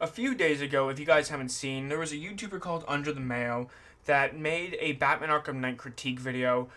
A few days ago, if you guys haven't seen, there was a YouTuber called Under the Mayo that made a Batman Arkham Knight critique video.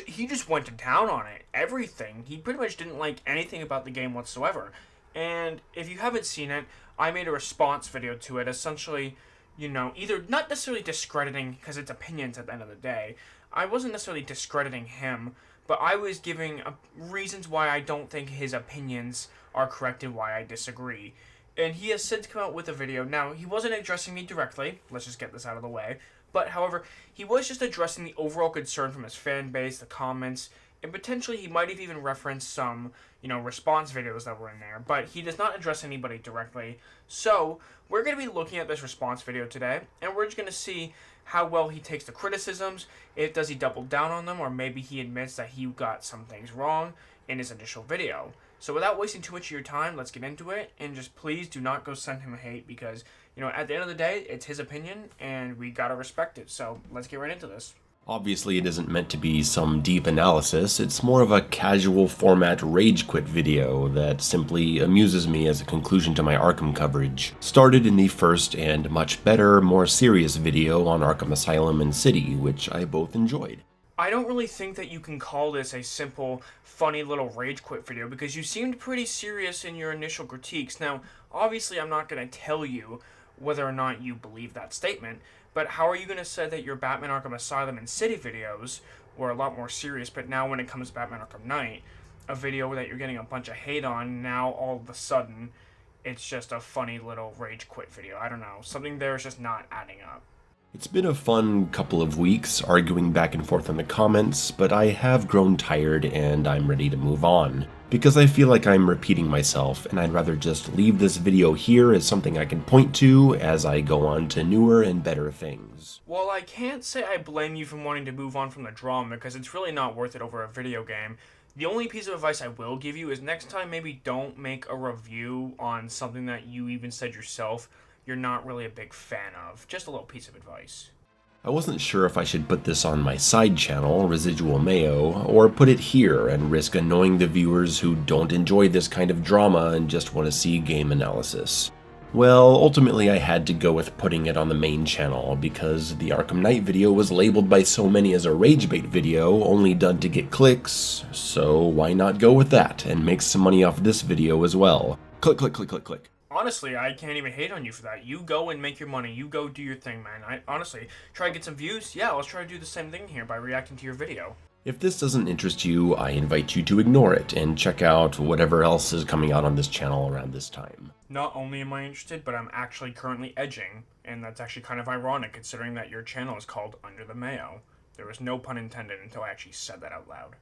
He just went to town on it. Everything. He pretty much didn't like anything about the game whatsoever. And if you haven't seen it, I made a response video to it, essentially, either not necessarily discrediting, because it's opinions at the end of the day. I wasn't necessarily discrediting him, but I was giving reasons why I don't think his opinions are correct and why I disagree. And he has since come out with a video. Now, he wasn't addressing me directly. Let's just get this out of the way. But, however, he was just addressing the overall concern from his fan base, the comments, and potentially he might have even referenced some, response videos that were in there. But he does not address anybody directly. So, we're going to be looking at this response video today, and we're just going to see how well he takes the criticisms. Does he double down on them, or maybe he admits that he got some things wrong in his initial video. So without wasting too much of your time, let's get into it, and just please do not go send him hate, because, at the end of the day, it's his opinion, and we gotta respect it. So let's get right into this. Obviously, it isn't meant to be some deep analysis. It's more of a casual format rage quit video that simply amuses me as a conclusion to my Arkham coverage. Started in the first and much better, more serious video on Arkham Asylum and City, which I both enjoyed. I don't really think that you can call this a simple, funny little rage quit video, because you seemed pretty serious in your initial critiques. Now, obviously I'm not going to tell you whether or not you believe that statement, but how are you going to say that your Batman Arkham Asylum and City videos were a lot more serious, but now when it comes to Batman Arkham Knight, a video that you're getting a bunch of hate on, now all of a sudden it's just a funny little rage quit video? I don't know. Something there is just not adding up. It's been a fun couple of weeks arguing back and forth in the comments, but I have grown tired and I'm ready to move on. Because I feel like I'm repeating myself, and I'd rather just leave this video here as something I can point to as I go on to newer and better things. Well, I can't say I blame you for wanting to move on from the drama, because it's really not worth it over a video game. The only piece of advice I will give you is next time maybe don't make a review on something that you even said yourself you're not really a big fan of. Just a little piece of advice. I wasn't sure if I should put this on my side channel, Residual Mayo, or put it here and risk annoying the viewers who don't enjoy this kind of drama and just want to see game analysis. Well, ultimately I had to go with putting it on the main channel, because the Arkham Knight video was labeled by so many as a ragebait video, only done to get clicks, so why not go with that and make some money off this video as well? Click, click, click, click, click. Honestly, I can't even hate on you for that. You go and make your money. You go do your thing, man. I honestly try to get some views. Yeah, let's try to do the same thing here by reacting to your video. If this doesn't interest you, I invite you to ignore it and check out whatever else is coming out on this channel around this time. Not only am I interested, but I'm actually currently edging, and that's actually kind of ironic considering that your channel is called Under the Mayo. There was no pun intended until I actually said that out loud.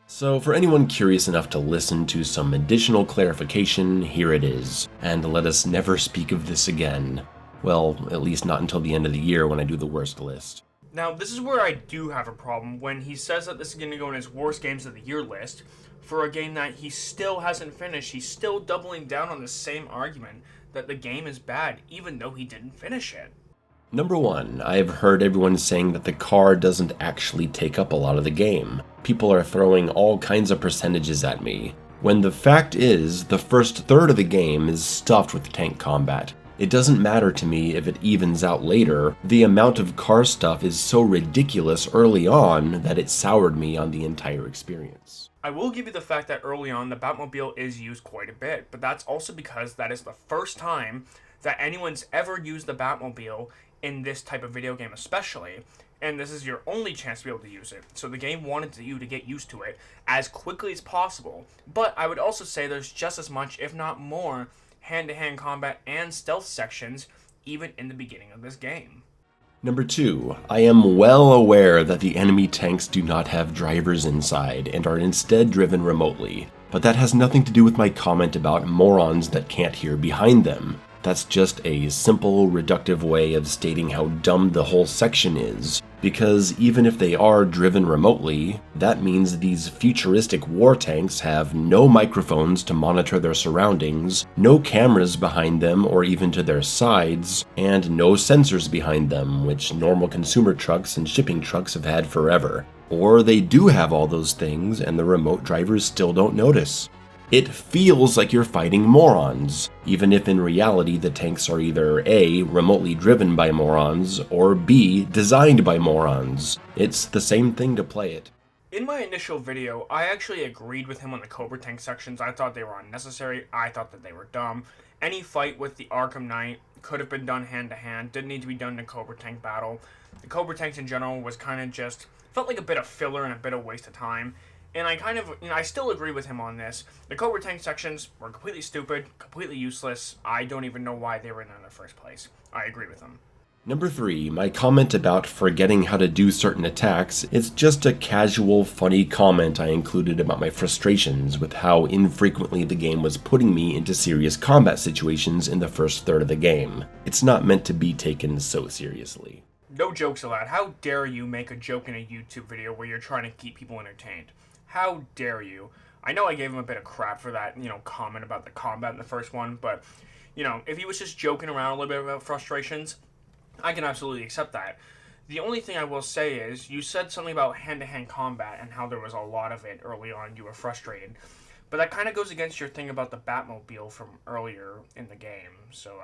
So for anyone curious enough to listen to some additional clarification, here it is. And let us never speak of this again. Well, at least not until the end of the year when I do the worst list. Now, this is where I do have a problem when he says that this is going to go in his worst games of the year list for a game that he still hasn't finished. He's still doubling down on the same argument that the game is bad, even though he didn't finish it. Number one, I've heard everyone saying that the car doesn't actually take up a lot of the game. People are throwing all kinds of percentages at me, when the fact is, the first third of the game is stuffed with tank combat. It doesn't matter to me if it evens out later. The amount of car stuff is so ridiculous early on that it soured me on the entire experience. I will give you the fact that early on the Batmobile is used quite a bit, but that's also because that is the first time that anyone's ever used the Batmobile in this type of video game especially, and this is your only chance to be able to use it. So the game wanted you to get used to it as quickly as possible, but I would also say there's just as much, if not more, hand-to-hand combat and stealth sections even in the beginning of this game. Number two, I am well aware that the enemy tanks do not have drivers inside and are instead driven remotely, but that has nothing to do with my comment about morons that can't hear behind them. That's just a simple, reductive way of stating how dumb the whole section is, because even if they are driven remotely, that means these futuristic war tanks have no microphones to monitor their surroundings, no cameras behind them or even to their sides, and no sensors behind them, which normal consumer trucks and shipping trucks have had forever. Or they do have all those things and the remote drivers still don't notice. It feels like you're fighting morons, even if in reality the tanks are either A, remotely driven by morons, or B, designed by morons. It's the same thing to play it. In my initial video, I actually agreed with him on the Cobra Tank sections. I thought they were unnecessary. I thought that they were dumb. Any fight with the Arkham Knight could have been done hand-to-hand. Didn't need to be done in a Cobra Tank battle. The Cobra Tanks in general was kind of just... felt like a bit of filler and a bit of waste of time. And I kind of, I still agree with him on this. The Cobra Tank sections were completely stupid, completely useless. I don't even know why they were in the first place. I agree with him. Number 3, my comment about forgetting how to do certain attacks is just a casual, funny comment I included about my frustrations with how infrequently the game was putting me into serious combat situations in the first third of the game. It's not meant to be taken so seriously. No jokes allowed. How dare you make a joke in a YouTube video where you're trying to keep people entertained? How dare you? I know I gave him a bit of crap for that, comment about the combat in the first one, but, if he was just joking around a little bit about frustrations, I can absolutely accept that. The only thing I will say is, you said something about hand-to-hand combat and how there was a lot of it early on, you were frustrated. But that kind of goes against your thing about the Batmobile from earlier in the game, so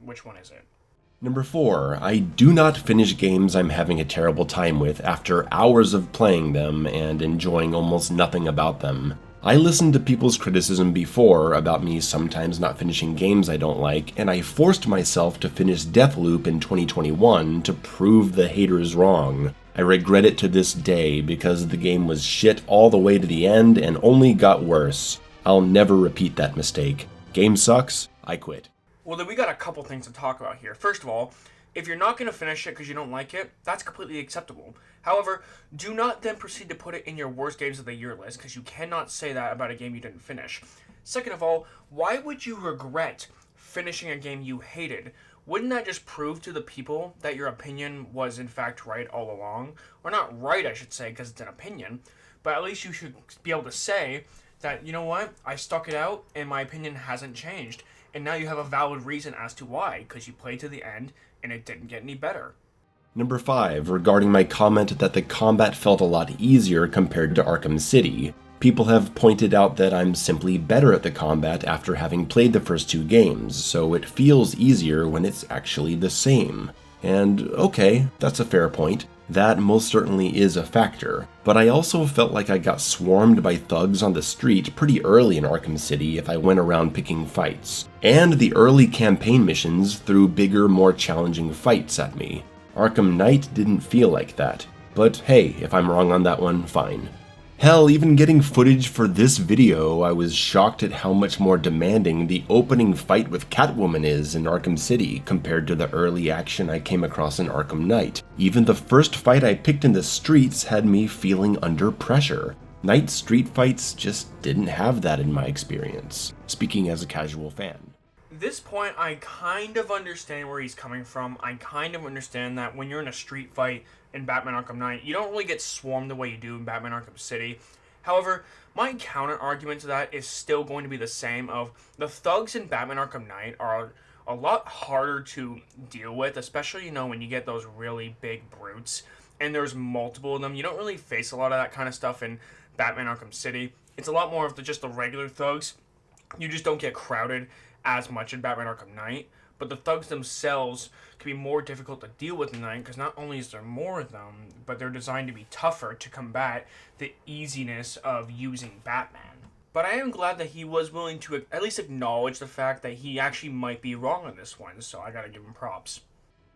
which one is it? Number 4, I do not finish games I'm having a terrible time with after hours of playing them and enjoying almost nothing about them. I listened to people's criticism before about me sometimes not finishing games I don't like, and I forced myself to finish Deathloop in 2021 to prove the haters wrong. I regret it to this day because the game was shit all the way to the end and only got worse. I'll never repeat that mistake. Game sucks, I quit. Well, then we got a couple things to talk about here. First of all, if you're not going to finish it because you don't like it, that's completely acceptable. However, do not then proceed to put it in your worst games of the year list, because you cannot say that about a game you didn't finish. Second of all, why would you regret finishing a game you hated? Wouldn't that just prove to the people that your opinion was in fact right all along? Or not right, I should say, because it's an opinion, but at least you should be able to say that, you know what, I stuck it out and my opinion hasn't changed. And now you have a valid reason as to why, because you played to the end and it didn't get any better. Number 5, regarding my comment that the combat felt a lot easier compared to Arkham City. People have pointed out that I'm simply better at the combat after having played the first 2 games, so it feels easier when it's actually the same. And okay, that's a fair point. That most certainly is a factor, but I also felt like I got swarmed by thugs on the street pretty early in Arkham City if I went around picking fights, and the early campaign missions threw bigger, more challenging fights at me. Arkham Knight didn't feel like that, but hey, if I'm wrong on that one, fine. Hell, even getting footage for this video, I was shocked at how much more demanding the opening fight with Catwoman is in Arkham City compared to the early action I came across in Arkham Knight. Even the first fight I picked in the streets had me feeling under pressure. Knight street fights just didn't have that in my experience, speaking as a casual fan. At this point, I kind of understand where he's coming from. I kind of understand that when you're in a street fight in Batman Arkham Knight, you don't really get swarmed the way you do in Batman Arkham City. However, my counter argument to that is still going to be the same of the thugs in Batman Arkham Knight are a lot harder to deal with, especially, when you get those really big brutes and there's multiple of them. You don't really face a lot of that kind of stuff in Batman Arkham City. It's a lot more of just the regular thugs. You just don't get crowded as much in Batman Arkham Knight, but the thugs themselves can be more difficult to deal with in Knight because not only is there more of them, but they're designed to be tougher to combat the easiness of using Batman. But I am glad that he was willing to at least acknowledge the fact that he actually might be wrong on this one, so I gotta give him props.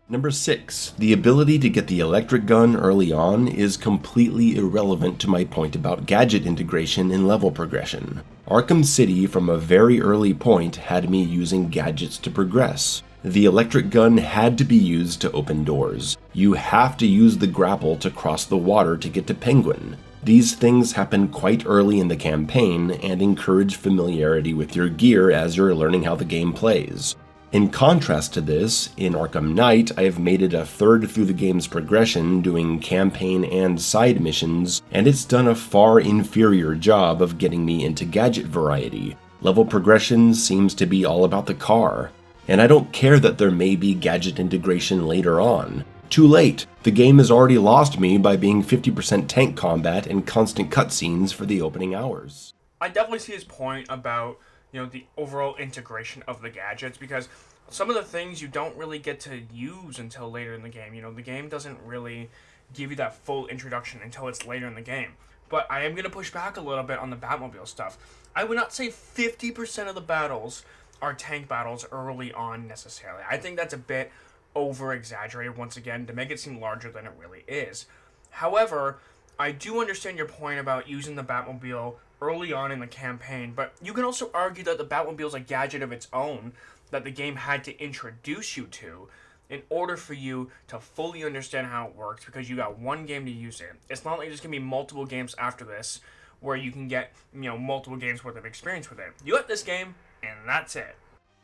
Number 6, the ability to get the electric gun early on is completely irrelevant to my point about gadget integration in level progression. Arkham City from a very early point had me using gadgets to progress. The electric gun had to be used to open doors. You have to use the grapple to cross the water to get to Penguin. These things happen quite early in the campaign and encourage familiarity with your gear as you're learning how the game plays. In contrast to this, in Arkham Knight, I have made it a third through the game's progression doing campaign and side missions, and it's done a far inferior job of getting me into gadget variety. Level progression seems to be all about the car, and I don't care that there may be gadget integration later on. Too late! The game has already lost me by being 50% tank combat and constant cutscenes for the opening hours. I definitely see his point about, the overall integration of the gadgets, because some of the things you don't really get to use until later in the game. The game doesn't really give you that full introduction until it's later in the game. But I am going to push back a little bit on the Batmobile stuff. I would not say 50% of the battles are tank battles early on necessarily. I think that's a bit over exaggerated once again to make it seem larger than it really is. However, I do understand your point about using the Batmobile early on in the campaign, but you can also argue that the Batmobile is a gadget of its own that the game had to introduce you to in order for you to fully understand how it works, because you got one game to use it. It's not like there's going to be multiple games after this where you can get, multiple games worth of experience with it. You got this game, and that's it.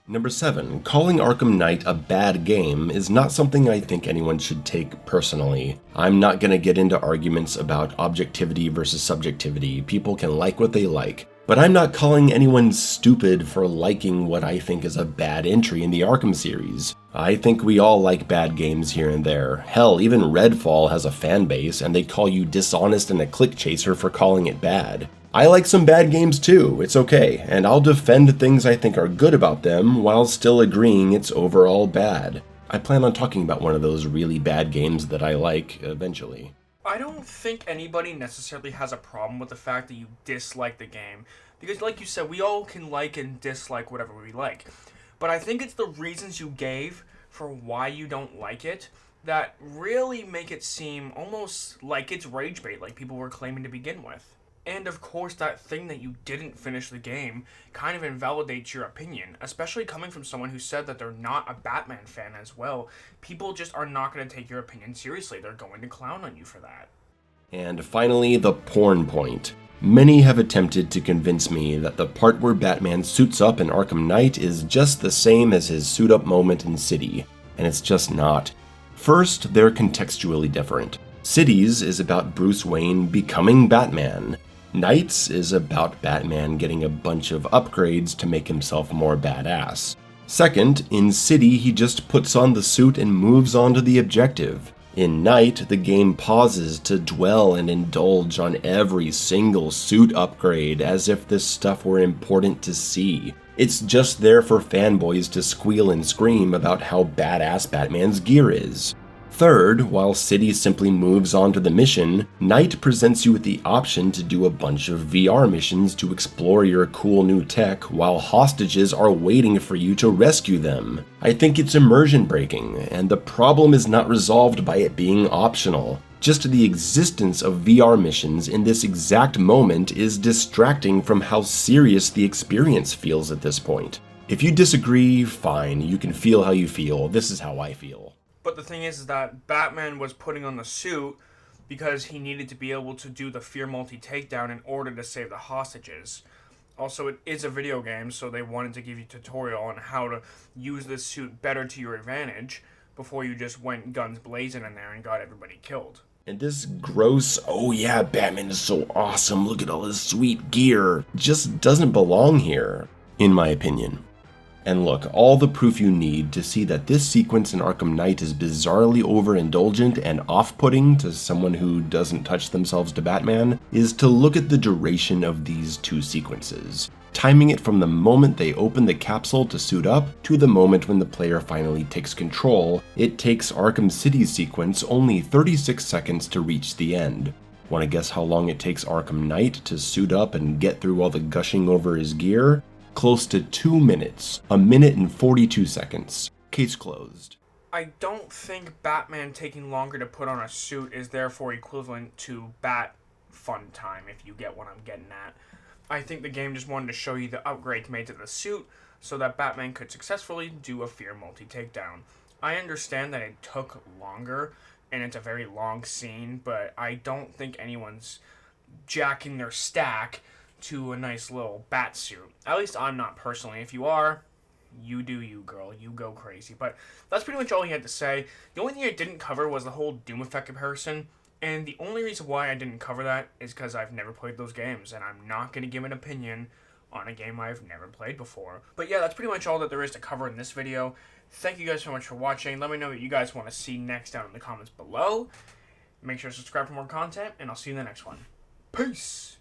Number 7. Calling Arkham Knight a bad game is not something I think anyone should take personally. I'm not going to get into arguments about objectivity versus subjectivity. People can like what they like. But I'm not calling anyone stupid for liking what I think is a bad entry in the Arkham series. I think we all like bad games here and there. Hell, even Redfall has a fan base, and they call you dishonest and a click chaser for calling it bad. I like some bad games too, it's okay, and I'll defend things I think are good about them while still agreeing it's overall bad. I plan on talking about one of those really bad games that I like eventually. I don't think anybody necessarily has a problem with the fact that you dislike the game, because like you said, we all can like and dislike whatever we like. But I think it's the reasons you gave for why you don't like it that really make it seem almost like it's rage bait, like people were claiming to begin with. And of course, that thing that you didn't finish the game kind of invalidates your opinion, especially coming from someone who said that they're not a Batman fan as well. People just are not going to take your opinion seriously. They're going to clown on you for that. And finally, the porn point. Many have attempted to convince me that the part where Batman suits up in Arkham Knight is just the same as his suit up moment in City, and it's just not. First, they're contextually different. Cities is about Bruce Wayne becoming Batman. Knights is about Batman getting a bunch of upgrades to make himself more badass. Second, in City he just puts on the suit and moves on to the objective. In Knight, the game pauses to dwell and indulge on every single suit upgrade as if this stuff were important to see. It's just there for fanboys to squeal and scream about how badass Batman's gear is. Third, while City simply moves on to the mission, Knight presents you with the option to do a bunch of VR missions to explore your cool new tech while hostages are waiting for you to rescue them. I think it's immersion breaking, and the problem is not resolved by it being optional. Just the existence of VR missions in this exact moment is distracting from how serious the experience feels at this point. If you disagree, fine, you can feel how you feel. This is how I feel. But the thing is that Batman was putting on the suit because he needed to be able to do the fear multi-takedown in order to save the hostages. Also, it is a video game, so they wanted to give you a tutorial on how to use this suit better to your advantage before you just went guns blazing in there and got everybody killed. And this gross, oh yeah, Batman is so awesome, look at all his sweet gear, just doesn't belong here, in my opinion. And look, all the proof you need to see that this sequence in Arkham Knight is bizarrely overindulgent and off-putting to someone who doesn't touch themselves to Batman is to look at the duration of these two sequences, timing it from the moment they open the capsule to suit up to the moment when the player finally takes control. It takes Arkham City's sequence only 36 seconds to reach the end. Want to guess how long it takes Arkham Knight to suit up and get through all the gushing over his gear? Close to 2 minutes, 1 minute and 42 seconds. Case closed. I don't think Batman taking longer to put on a suit is therefore equivalent to Bat fun time, if you get what I'm getting at. I think the game just wanted to show you the upgrades made to the suit so that Batman could successfully do a fear multi-takedown. I understand that it took longer and it's a very long scene, but I don't think anyone's jacking their stack to a nice little bat suit. At least I'm not personally. If you are, you do you, girl. You go crazy. But that's pretty much all he had to say. The only thing I didn't cover was the whole Doom Effect comparison. And the only reason why I didn't cover that is because I've never played those games. And I'm not going to give an opinion on a game I've never played before. But yeah, that's pretty much all that there is to cover in this video. Thank you guys so much for watching. Let me know what you guys want to see next down in the comments below. Make sure to subscribe for more content. And I'll see you in the next one. Peace!